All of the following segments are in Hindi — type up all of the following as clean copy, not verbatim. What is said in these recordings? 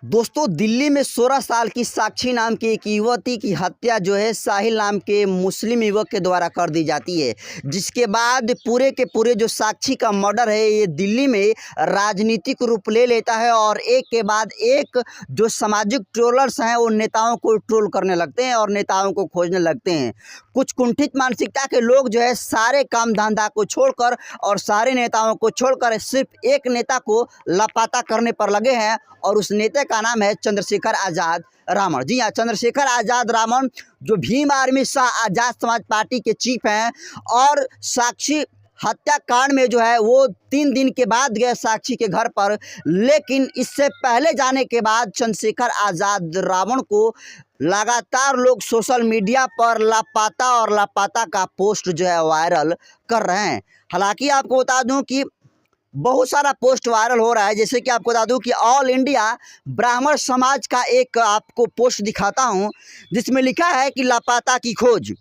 दोस्तों, दिल्ली में 16 साल की साक्षी नाम की एक युवती की हत्या जो है साहिल नाम के मुस्लिम युवक के द्वारा कर दी जाती है, जिसके बाद पूरे के पूरे जो साक्षी का मर्डर है ये दिल्ली में राजनीतिक रूप ले लेता है और एक के बाद एक जो सामाजिक ट्रोलर्स हैं वो नेताओं को ट्रोल करने लगते हैं और नेताओं को खोजने लगते हैं। कुछ कुंठित मानसिकता के लोग जो है सारे काम धंधा को छोड़कर और सारे नेताओं को छोड़कर सिर्फ एक नेता को लापता करने पर लगे हैं और उस नेता का नाम है चंद्रशेखर आज़ाद रावण। जी हाँ, चंद्रशेखर आज़ाद रावण जो भीम आर्मी शाह आज़ाद समाज पार्टी के चीफ हैं और साक्षी हत्याकांड में जो है वो 3 दिन के बाद गए साक्षी के घर पर, लेकिन इससे पहले जाने के बाद चंद्रशेखर आज़ाद रावण को लगातार लोग सोशल मीडिया पर लापता और लापता का पोस्ट जो है वायरल कर रहे हैं। हालांकि आपको बता दूं कि बहुत सारा पोस्ट वायरल हो रहा है, जैसे कि आपको बता दूं कि ऑल इंडिया ब्राह्मण समाज का एक आपको पोस्ट दिखाता हूं जिसमें लिखा है कि लापता की खोज।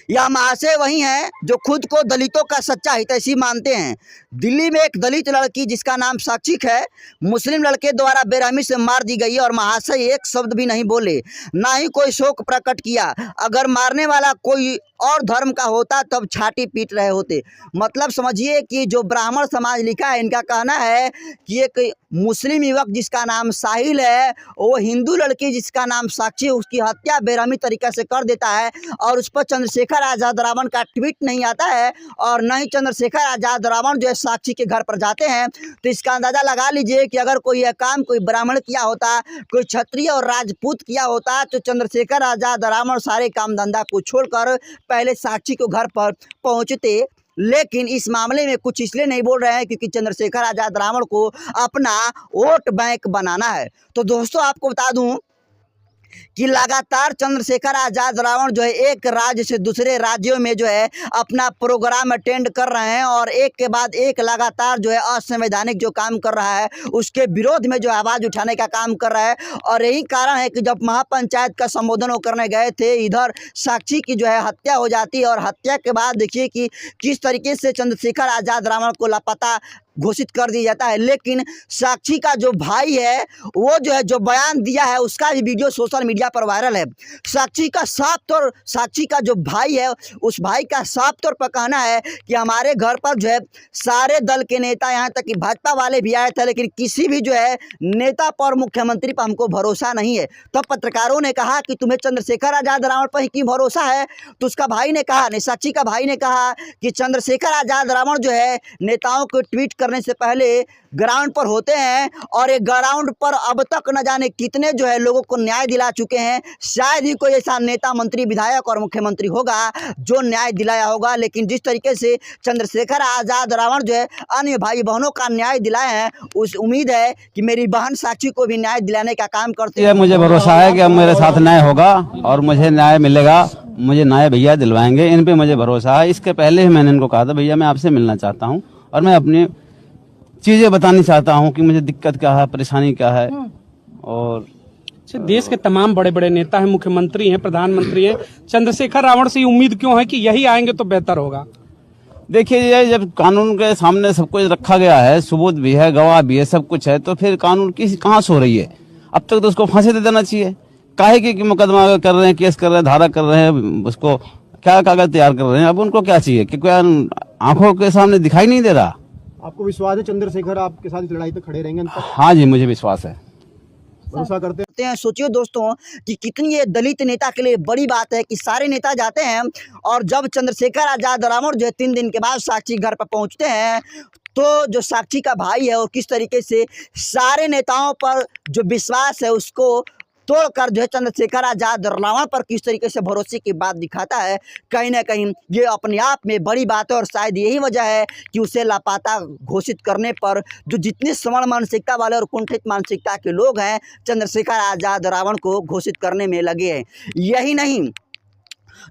यह महाशय वही हैं जो खुद को दलितों का सच्चा हितैषी मानते हैं। दिल्ली में एक दलित लड़की जिसका नाम साक्षी है मुस्लिम लड़के द्वारा बेरहमी से मार दी गई और महाशय एक शब्द भी नहीं बोले, ना ही कोई शोक प्रकट किया। अगर मारने वाला कोई और धर्म का होता तब छाती पीट रहे होते। मतलब समझिए कि जो ब्राह्मण समाज लिखा है, इनका कहना है कि एक मुस्लिम युवक जिसका नाम साहिल है वो हिंदू लड़की जिसका नाम साक्षी है उसकी हत्या बेरहमी तरीके से कर देता है और उस पर चंद्रशेखर आज़ाद रावण का ट्वीट नहीं आता है और न ही चंद्रशेखर आज़ाद रावण जो है साक्षी के घर पर जाते हैं। तो इसका अंदाज़ा लगा लीजिए कि अगर कोई यह काम कोई ब्राह्मण किया होता, कोई क्षत्रिय और राजपूत किया होता तो चंद्रशेखर आज़ाद रावण सारे काम धंधा को छोड़कर पहले साक्षी को घर पर पहुंचते। लेकिन इस मामले में कुछ इसलिए नहीं बोल रहे हैं क्योंकि चंद्रशेखर आज़ाद रावण को अपना वोट बैंक बनाना है। तो दोस्तों, आपको बता दूं कि लगातार चंद्रशेखर आज़ाद रावण जो है एक राज्य से दूसरे राज्यों में जो है अपना प्रोग्राम अटेंड कर रहे हैं और एक के बाद एक लगातार जो है असंवैधानिक जो काम कर रहा है उसके विरोध में जो आवाज़ उठाने का काम कर रहा है। और यही कारण है कि जब महापंचायत का संबोधन वो करने गए थे, इधर साक्षी की जो है हत्या हो जाती है और हत्या के बाद देखिए कि किस तरीके से चंद्रशेखर आज़ाद रावण को लापता घोषित कर दिया जाता है। लेकिन साक्षी का जो भाई है वो जो है जो बयान दिया है उसका भी वीडियो सोशल मीडिया पर वायरल है। साक्षी का जो भाई है उस भाई का साफ तौर पर कहना है कि हमारे घर पर जो है सारे दल के नेता, यहाँ तक कि भाजपा वाले भी आए थे, लेकिन किसी भी जो है नेता पर, मुख्यमंत्री पर हमको भरोसा नहीं है। तब पत्रकारों ने कहा कि तुम्हें चंद्रशेखर आज़ाद रावण पर ही क्यों भरोसा है? तो उसका भाई ने कहा, साक्षी का भाई ने कहा कि चंद्रशेखर आज़ाद रावण जो है नेताओं को ट्वीट करने से पहले ग्राउंड पर होते हैं और एक ग्राउंड पर अब तक न जाने कितने जो है लोगों को न्याय दिला चुके हैं। शायद ही कोई ऐसा नेता, मंत्री, विधायक और मुख्यमंत्री होगा जो न्याय दिलाया होगा। लेकिन जिस तरीके से चंद्रशेखर आज़ाद रावण जो है अन्य भाई बहनों का न्याय दिलाए हैं, उस उम्मीद है कि मेरी बहन साक्षी को भी न्याय दिलाने का काम करते हैं। मुझे भरोसा है कि अब मेरे साथ न्याय होगा और मुझे न्याय मिलेगा। मुझे न्याय भैया दिलवाएंगे, इन पे मुझे भरोसा है। इसके पहले ही मैंने इनको कहा था भैया मैं आपसे मिलना चाहता हूँ और मैं अपनी चीजें बतानी चाहता हूँ कि मुझे दिक्कत क्या है, परेशानी क्या है। और देश के तमाम बड़े बड़े नेता हैं, मुख्यमंत्री हैं, प्रधानमंत्री हैं, चंद्रशेखर रावण से उम्मीद क्यों है कि यही आएंगे तो बेहतर होगा? देखिए, ये जब कानून के सामने सब कुछ रखा गया है, सबूत भी है, गवाह भी है, सब कुछ है, तो फिर कानून की कहाँ सो रही है? अब तक तो उसको फांसी दे देना चाहिए। काहे कि मुकदमा कर रहे हैं, केस कर रहे हैं, धारा कर रहे हैं, उसको क्या कागज तैयार कर रहे हैं। अब उनको क्या चाहिए कि कोई आंखों के सामने दिखाई नहीं दे रहा? आपको विश्वास है चंद्रशेखर आपके साथ इस लड़ाई पे खड़े रहेंगे? हाँ जी, मुझे विश्वास है। भरोसा करते हैं। सोचिए दोस्तों कि कितनी ये दलित नेता के लिए बड़ी बात है कि सारे नेता जाते हैं और जब चंद्रशेखर आज़ाद रावण जो है 3 दिन के बाद साक्षी घर पर पहुंचते हैं तो जो साक्षी का भाई है और किस तरीके से सारे नेताओं पर जो विश्वास है उसको तोड़कर जो है चंद्रशेखर आज़ाद रावण पर किस तरीके से भरोसे की बात दिखाता है, कहीं ना कहीं ये अपने आप में बड़ी बात है। और शायद यही वजह है कि उसे लापता घोषित करने पर जो जितने सवर्ण मानसिकता वाले और कुंठित मानसिकता के लोग हैं चंद्रशेखर आज़ाद रावण को घोषित करने में लगे हैं। यही नहीं,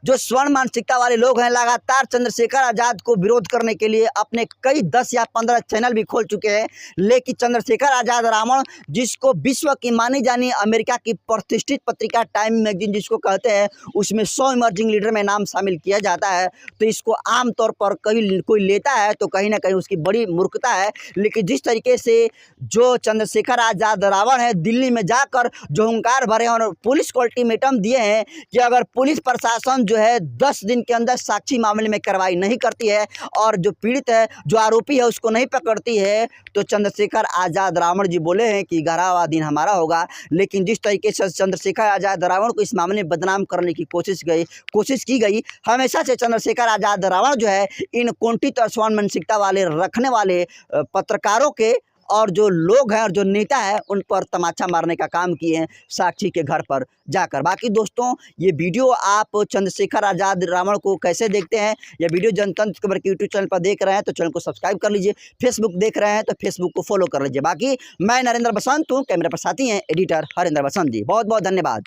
जो स्वर्ण मानसिकता वाले लोग हैं लगातार चंद्रशेखर आज़ाद को विरोध करने के लिए अपने कई 10 या 15 चैनल भी खोल चुके हैं, लेकिन चंद्रशेखर आज़ाद रावण, जिसको विश्व की मानी जानी अमेरिका की प्रतिष्ठित पत्रिका टाइम मैगजीन जिसको कहते हैं, उसमें 100 इमर्जिंग लीडर में नाम शामिल किया जाता है, तो इसको आमतौर पर कहीं कोई लेता है तो कहीं ना कहीं उसकी बड़ी मूर्खता है। लेकिन जिस तरीके से जो चंद्रशेखर आज़ाद रावण है दिल्ली में जाकर जो हुंकार भरे हैं और पुलिस को अल्टीमेटम दिए हैं कि अगर पुलिस प्रशासन जो है 10 दिन के अंदर साक्षी मामले में कार्रवाई नहीं करती है और जो पीड़ित है, जो आरोपी है, उसको नहीं पकड़ती है, तो चंद्रशेखर आज़ाद रावण जी बोले हैं कि 11वां दिन हमारा होगा। लेकिन जिस तरीके से चंद्रशेखर आज़ाद रावण को इस मामले में बदनाम करने की कोशिश की गई, हमेशा से चंद्रशेखर आज़ाद रावण जो है इन कुंठित और स्वर्ण मानसिकता वाले रखने वाले पत्रकारों के और जो लोग हैं और जो नेता हैं उन पर तमाचा मारने का काम किए हैं साक्षी के घर पर जाकर। बाकी दोस्तों, ये वीडियो आप चंद्रशेखर आज़ाद रावण को कैसे देखते हैं? यह वीडियो जनतंत्र खबर के यूट्यूब चैनल पर देख रहे हैं तो चैनल को सब्सक्राइब कर लीजिए, फेसबुक देख रहे हैं तो फेसबुक को फॉलो कर लीजिए। बाकी मैं नरेंद्र बसंत हूँ, कैमरे पर साथी हैं एडिटर हरेंद्र बसंत जी। बहुत बहुत धन्यवाद।